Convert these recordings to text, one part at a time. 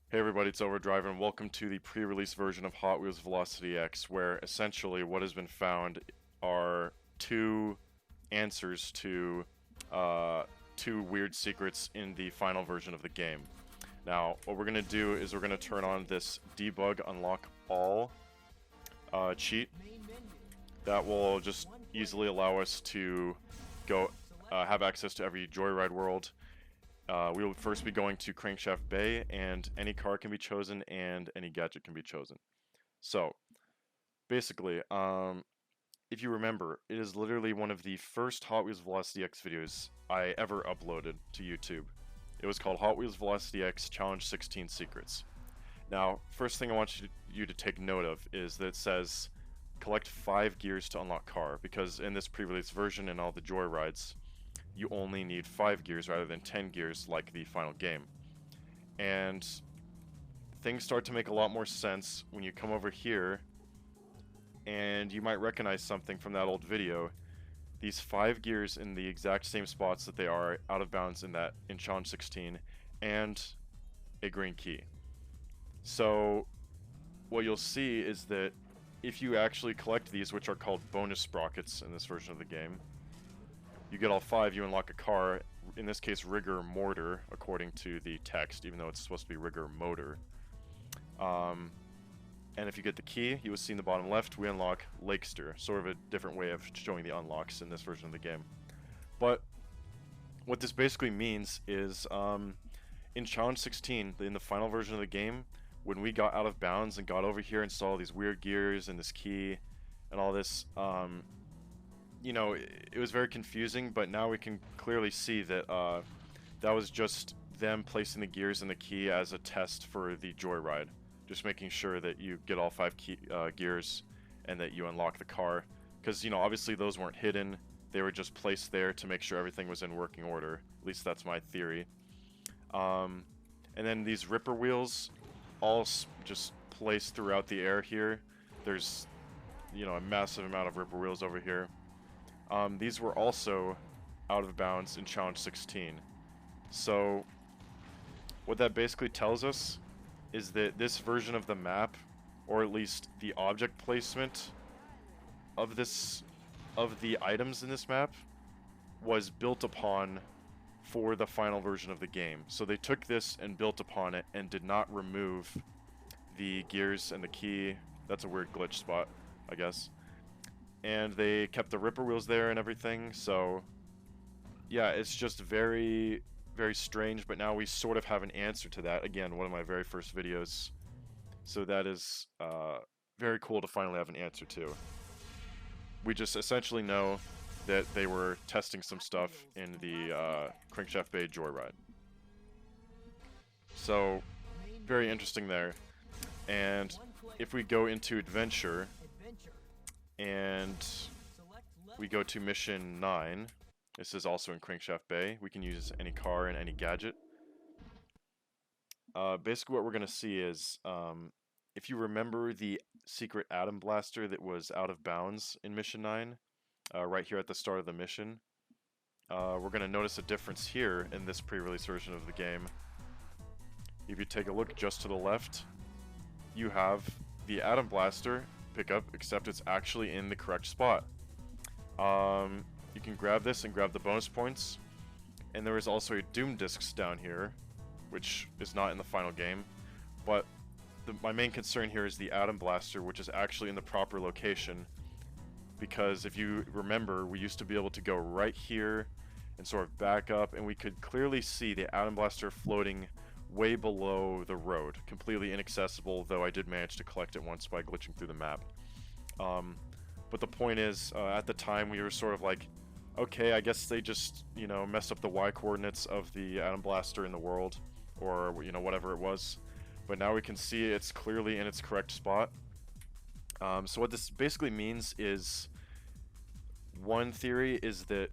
Hey everybody, it's Overdrive and welcome to the pre-release version of Hot Wheels Velocity X, where essentially what has been found are two answers to two weird secrets in the final version of the game. Now, what we're going to do is we're going to turn on this debug unlock all cheat that will just easily allow us to go have access to every Joyride world. We will first be going to Crankshaft Bay, and any car can be chosen, and any gadget can be chosen. So, basically, if you remember, it is literally one of the first Hot Wheels Velocity X videos I ever uploaded to YouTube. It was called Hot Wheels Velocity X Challenge 16 Secrets. Now, first thing I want you to take note of is that it says collect 5 gears to unlock car, because in this pre-release version and all the Joyrides, you only need 5 gears rather than 10 gears like the final game. And things start to make a lot more sense when you come over here, and you might recognize something from that old video. These 5 gears in the exact same spots that they are out of bounds in Challenge 16, and a green key. So what you'll see is that if you actually collect these, which are called bonus sprockets in this version of the game, you get all 5, you unlock a car, in this case rigger mortar, according to the text, even though it's supposed to be rigger motor. And if you get the key, you will see in the bottom left, we unlock Lakester, sort of a different way of showing the unlocks in this version of the game. But what this basically means is, in Challenge 16, in the final version of the game, when we got out of bounds and got over here and saw all these weird gears and this key and all this, you know, it was very confusing, but now we can clearly see that that was just them placing the gears and the key as a test for the Joyride. Just making sure that you get all 5 gears and that you unlock the car. Because, you know, obviously those weren't hidden. They were just placed there to make sure everything was in working order. At least that's my theory. And then these ripper wheels, all just placed throughout the air here. There's, you know, a massive amount of ripper wheels over here. These were also out of bounds in Challenge 16. So, what that basically tells us is that this version of the map, or at least the object placement of the items in this map, was built upon for the final version of the game. So they took this and built upon it and did not remove the gears and the key. That's a weird glitch spot, I guess. And they kept the ripper wheels there and everything, so yeah, it's just very, very strange, but now we sort of have an answer to that. Again, one of my very first videos, so that is very cool to finally have an answer to. We just essentially know that they were testing some stuff in the Crankshaft Bay Joyride. So, very interesting there. And if we go into Adventure, and we go to Mission 9, this is also in Crankshaft Bay, we can use any car and any gadget. Basically what we're going to see is, if you remember the secret atom blaster that was out of bounds in Mission 9, right here at the start of the mission, we're going to notice a difference here in this pre-release version of the game. If you take a look just to the left, you have the atom blaster pickup, except it's actually in the correct spot. You can grab this and grab the bonus points, and there is also a Doom Discs down here, which is not in the final game, but my main concern here is the atom blaster, which is actually in the proper location, because if you remember, we used to be able to go right here and sort of back up, and we could clearly see the atom blaster floating way below the road, completely inaccessible, though I did manage to collect it once by glitching through the map. But the point is, at the time we were sort of like, okay, I guess they just, you know, messed up the Y coordinates of the atom blaster in the world, or, you know, whatever it was. But now we can see it's clearly in its correct spot. So what this basically means is, one theory is that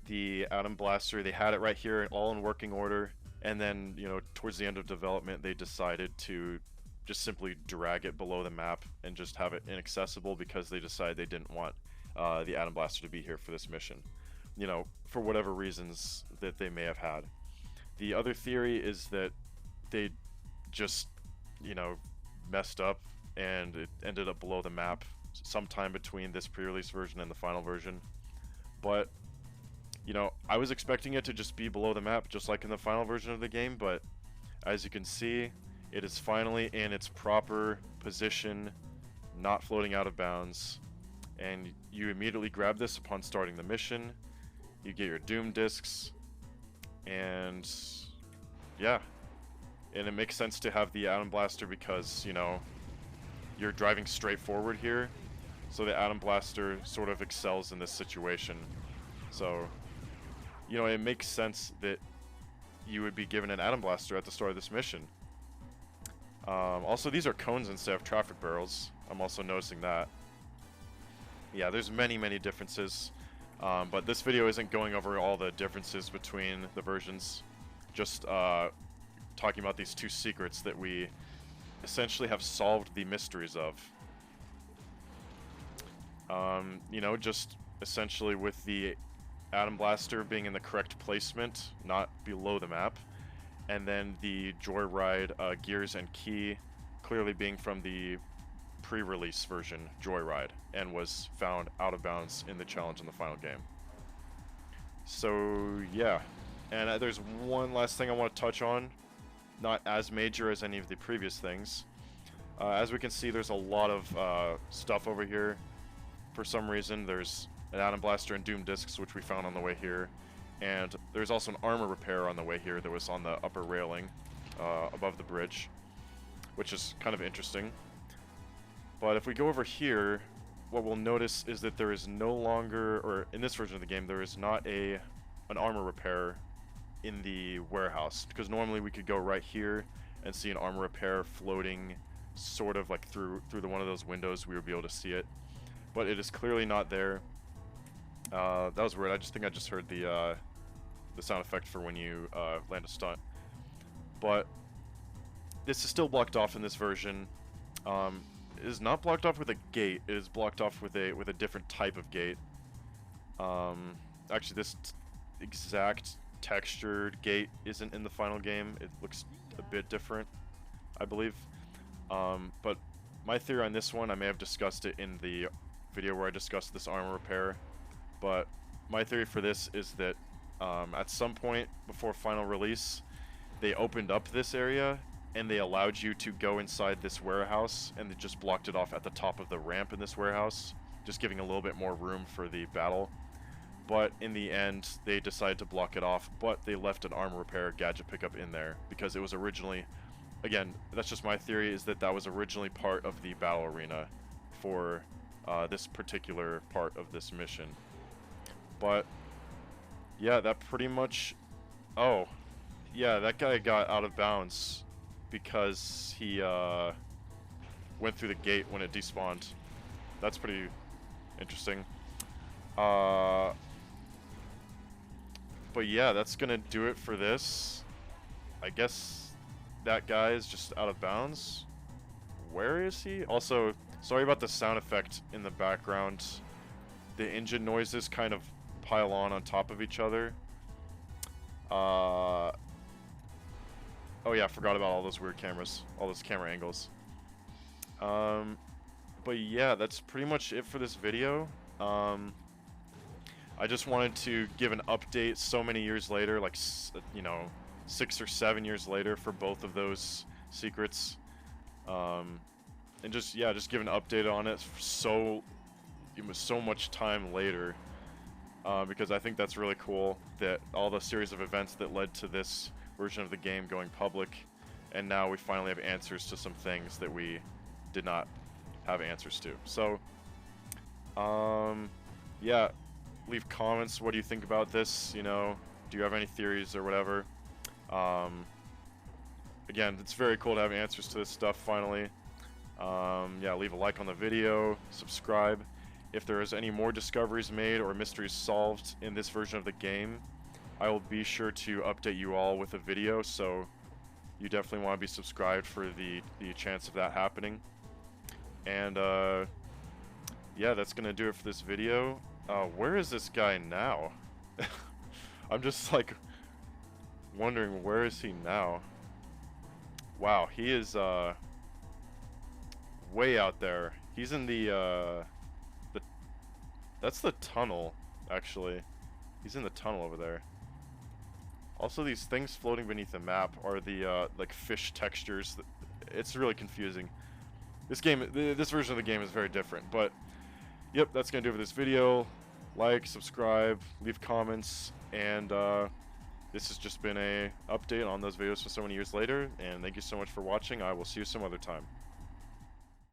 the atom blaster, they had it right here all in working order, and then, you know, towards the end of development they decided to just simply drag it below the map and just have it inaccessible because they decided they didn't want the atom blaster to be here for this mission, you know, for whatever reasons that they may have had. The other theory is that they just, you know, messed up, and it ended up below the map sometime between this pre-release version and the final version. But, you know, I was expecting it to just be below the map, just like in the final version of the game, but as you can see, it is finally in its proper position, not floating out of bounds, and you immediately grab this upon starting the mission. You get your Doom discs, and yeah, and it makes sense to have the Atom Blaster because, you know, you're driving straight forward here, so the Atom Blaster sort of excels in this situation. So, you know, it makes sense that you would be given an Atom Blaster at the start of this mission. Also, these are cones instead of traffic barrels. I'm also noticing that. Yeah, there's many differences, but this video isn't going over all the differences between the versions. Just talking about these two secrets that we essentially have solved the mysteries of. You know, just essentially with the Atom Blaster being in the correct placement, not below the map, and then the Joyride gears and key clearly being from the pre-release version Joyride, and was found out of bounds in the challenge in the final game. So yeah, and there's one last thing I want to touch on, not as major as any of the previous things. As we can see, there's a lot of stuff over here. For some reason, there's an Atom Blaster and Doom discs, which we found on the way here, and there's also an armor repair on the way here that was on the upper railing above the bridge, which is kind of interesting. But if we go over here, what we'll notice is that there is no longer, or in this version of the game, there is not an armor repair in the warehouse, because normally we could go right here and see an armor repair floating sort of like through one of those windows. We would be able to see it, but it is clearly not there. That was weird. I think I just heard the sound effect for when you land a stunt. But this is still blocked off in this version. It is not blocked off with a gate. It is blocked off with a different type of gate. Actually, this exact textured gate isn't in the final game. It looks a bit different, I believe. But my theory on this one, I may have discussed it in the video where I discussed this armor repair, but my theory for this is that at some point before final release, they opened up this area and they allowed you to go inside this warehouse, and they just blocked it off at the top of the ramp in this warehouse, just giving a little bit more room for the battle. But in the end, they decided to block it off, but they left an armor repair gadget pickup in there because it was originally, again, that's just my theory, is that was originally part of the battle arena for this particular part of this mission. But yeah, that pretty much, oh yeah, that guy got out of bounds because he went through the gate when it despawned. That's pretty interesting. But yeah, that's gonna do it for this. I guess that guy is just out of bounds. Where is he? Also, sorry about the sound effect in the background. The engine noises kind of pile on top of each other. Oh yeah, I forgot about all those weird cameras, all those camera angles. But yeah, that's pretty much it for this video. I just wanted to give an update so many years later, like, you know, 6 or 7 years later for both of those secrets. And just, yeah, just give an update on it. It was so much time later, because I think that's really cool that all the series of events that led to this version of the game going public, and now we finally have answers to some things that we did not have answers to. So, yeah, leave comments. What do you think about this? You know, do you have any theories or whatever? Again, it's very cool to have answers to this stuff finally. Yeah, leave a like on the video, subscribe. If there is any more discoveries made or mysteries solved in this version of the game, I will be sure to update you all with a video, so you definitely want to be subscribed for the chance of that happening. And yeah, that's gonna do it for this video. Where is this guy now? I'm just like wondering, where is he now? Wow, he is way out there. He's in the that's the tunnel, actually. He's in the tunnel over there. Also, these things floating beneath the map are the like fish textures. It's really confusing. This game, this version of the game is very different. But yep, that's gonna do it for this video. Like, subscribe, leave comments, and this has just been a update on those videos for so many years later. And thank you so much for watching. I will see you some other time.